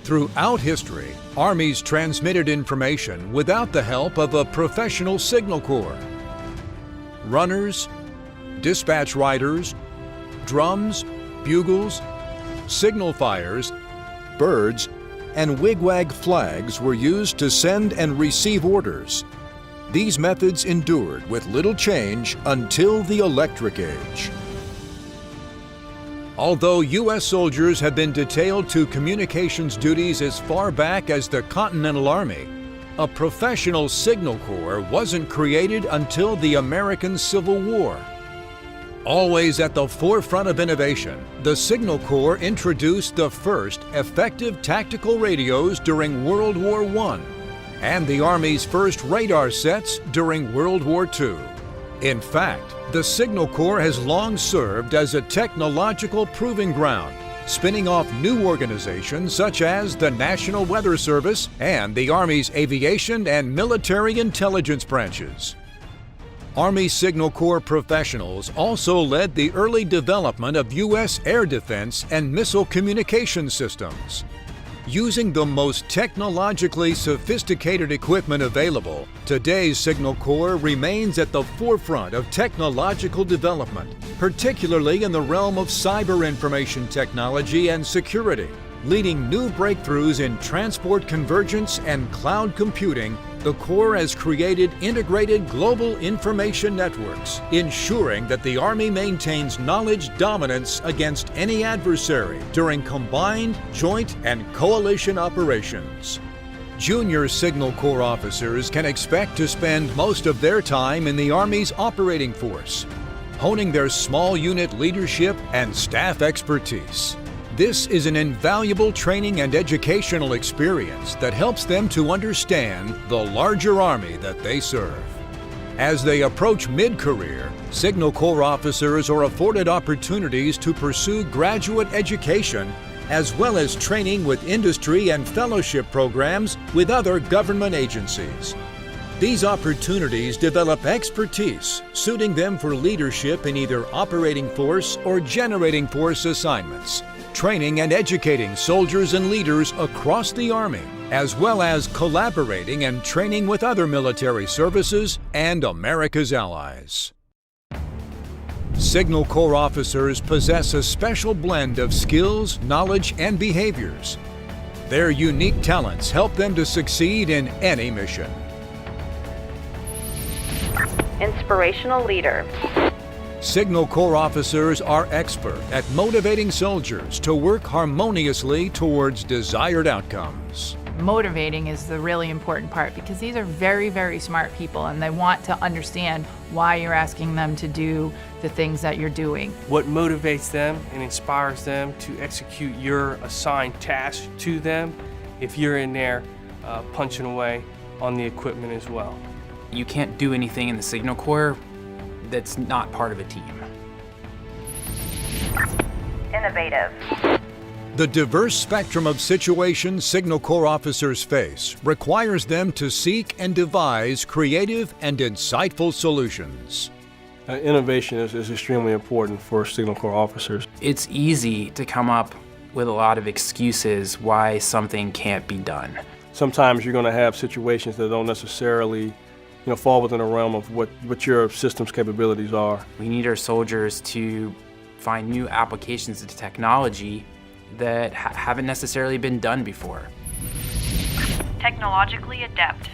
Throughout history, armies transmitted information without the help of a professional signal corps. Runners, dispatch riders, drums, bugles, signal fires, birds, and wigwag flags were used to send and receive orders. These methods endured with little change until the electric age. Although U.S. soldiers have been detailed to communications duties as far back as the Continental Army, a professional signal corps wasn't created until the American Civil War. Always at the forefront of innovation, the Signal Corps introduced the first effective tactical radios during World War I and the Army's first radar sets during World War II. In fact, the Signal Corps has long served as a technological proving ground, spinning off new organizations such as the National Weather Service and the Army's aviation and military intelligence branches. Army Signal Corps professionals also led the early development of U.S. air defense and missile communication systems. Using the most technologically sophisticated equipment available, today's Signal Corps remains at the forefront of technological development, particularly in the realm of cyber information technology and security. Leading new breakthroughs in transport convergence and cloud computing, the Corps has created integrated global information networks, ensuring that the Army maintains knowledge dominance against any adversary during combined, joint, and coalition operations. Junior Signal Corps officers can expect to spend most of their time in the Army's operating force, honing their small unit leadership and staff expertise. This is an invaluable training and educational experience that helps them to understand the larger Army that they serve. As they approach mid-career, Signal Corps officers are afforded opportunities to pursue graduate education as well as training with industry and fellowship programs with other government agencies. These opportunities develop expertise, suiting them for leadership in either operating force or generating force assignments, training and educating soldiers and leaders across the Army, as well as collaborating and training with other military services and America's allies. Signal Corps officers possess a special blend of skills, knowledge, and behaviors. Their unique talents help them to succeed in any mission. Inspirational leader. Signal Corps officers are expert at motivating soldiers to work harmoniously towards desired outcomes. Motivating is the really important part because these are very, very smart people and they want to understand why you're asking them to do the things that you're doing. What motivates them and inspires them to execute your assigned task to them if you're in there punching away on the equipment as well. You can't do anything in the Signal Corps that's not part of a team. Innovative. The diverse spectrum of situations Signal Corps officers face requires them to seek and devise creative and insightful solutions. Innovation is extremely important for Signal Corps officers. It's easy to come up with a lot of excuses why something can't be done. Sometimes you're going to have situations that don't necessarily fall within the realm of what your system's capabilities are. We need our soldiers to find new applications of technology that haven't necessarily been done before. Technologically adept.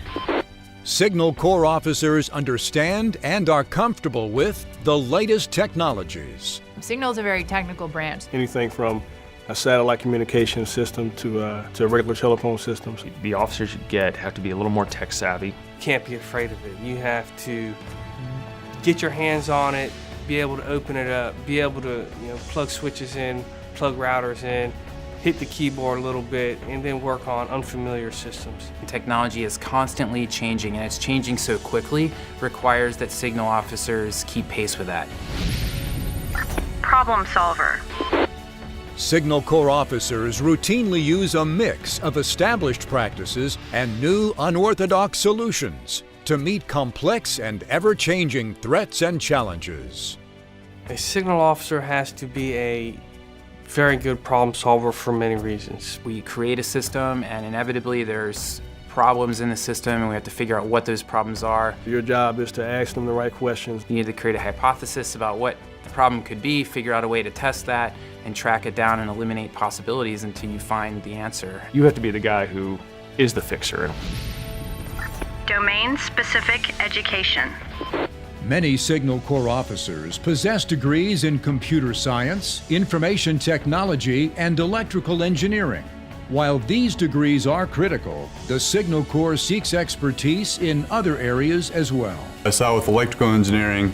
Signal Corps officers understand and are comfortable with the latest technologies. Signal is a very technical branch. Anything from a satellite communication system to regular telephone systems. The officers you get have to be a little more tech savvy. Can't be afraid of it. You have to get your hands on it, be able to open it up, be able to plug switches in, plug routers in, hit the keyboard a little bit, and then work on unfamiliar systems. Technology is constantly changing, and it's changing so quickly, requires that Signal officers keep pace with that. Problem solver. Signal Corps officers routinely use a mix of established practices and new unorthodox solutions to meet complex and ever-changing threats and challenges. A signal officer has to be a very good problem solver for many reasons. We create a system, and inevitably there's problems in the system, and we have to figure out what those problems are. Your job is to ask them the right questions. You need to create a hypothesis about what the problem could be, figure out a way to test that, and track it down and eliminate possibilities until you find the answer. You have to be the guy who is the fixer. Domain-specific education. Many Signal Corps officers possess degrees in computer science, information technology, and electrical engineering. While these degrees are critical, the Signal Corps seeks expertise in other areas as well. I saw with electrical engineering,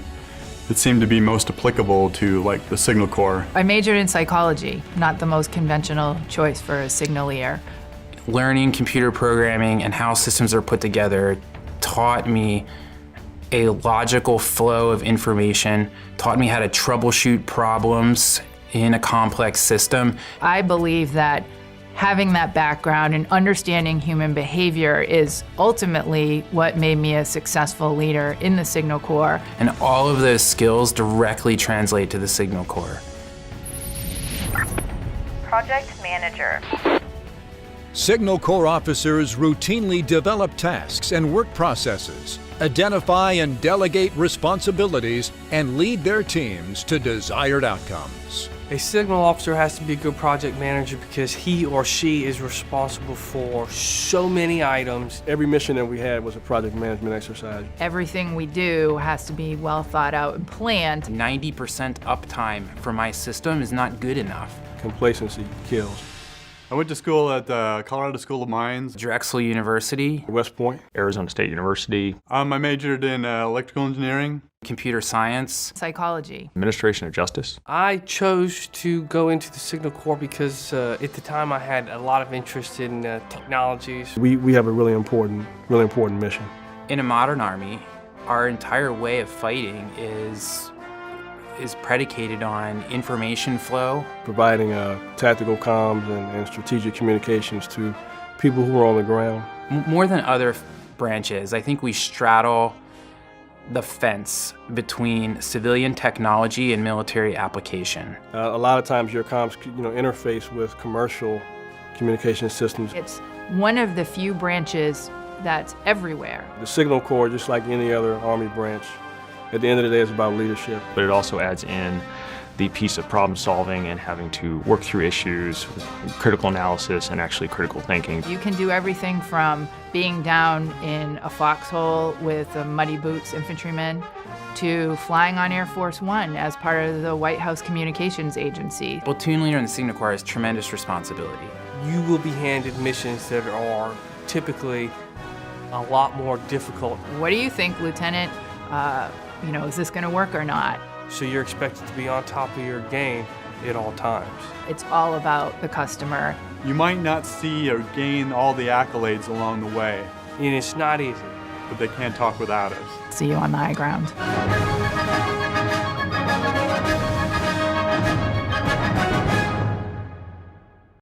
it seemed to be most applicable to like the Signal Corps. I majored in psychology, not the most conventional choice for a signalier. Learning computer programming and how systems are put together taught me a logical flow of information, taught me how to troubleshoot problems in a complex system. I believe that having that background and understanding human behavior is ultimately what made me a successful leader in the Signal Corps. And all of those skills directly translate to the Signal Corps. Project manager. Signal Corps officers routinely develop tasks and work processes, identify and delegate responsibilities, and lead their teams to desired outcomes. A signal officer has to be a good project manager because he or she is responsible for so many items. Every mission that we had was a project management exercise. Everything we do has to be well thought out and planned. 90% uptime for my system is not good enough. Complacency kills. I went to school at Colorado School of Mines, Drexel University, West Point. Arizona State University, I majored in electrical engineering. computer science. Psychology. Administration of Justice. I chose to go into the Signal Corps because at the time I had a lot of interest in technologies. We have a really important mission. In a modern army, our entire way of fighting is predicated on information flow. Providing tactical comms and strategic communications to people who are on the ground. More than other branches, I think we straddle the fence between civilian technology and military application. A lot of times your comms interface with commercial communication systems. It's one of the few branches that's everywhere. The Signal Corps, just like any other Army branch, at the end of the day, it's about leadership. But it also adds in the piece of problem solving and having to work through issues, critical analysis, and actually critical thinking. You can do everything from being down in a foxhole with a muddy boots infantryman to flying on Air Force One as part of the White House Communications Agency. Platoon leader in the Signal Corps has tremendous responsibility. You will be handed missions that are typically a lot more difficult. What do you think, Lieutenant? Is this going to work or not? So you're expected to be on top of your game at all times. It's all about the customer. You might not see or gain all the accolades along the way, And it's not easy. but they can't talk without us. See you on the high ground.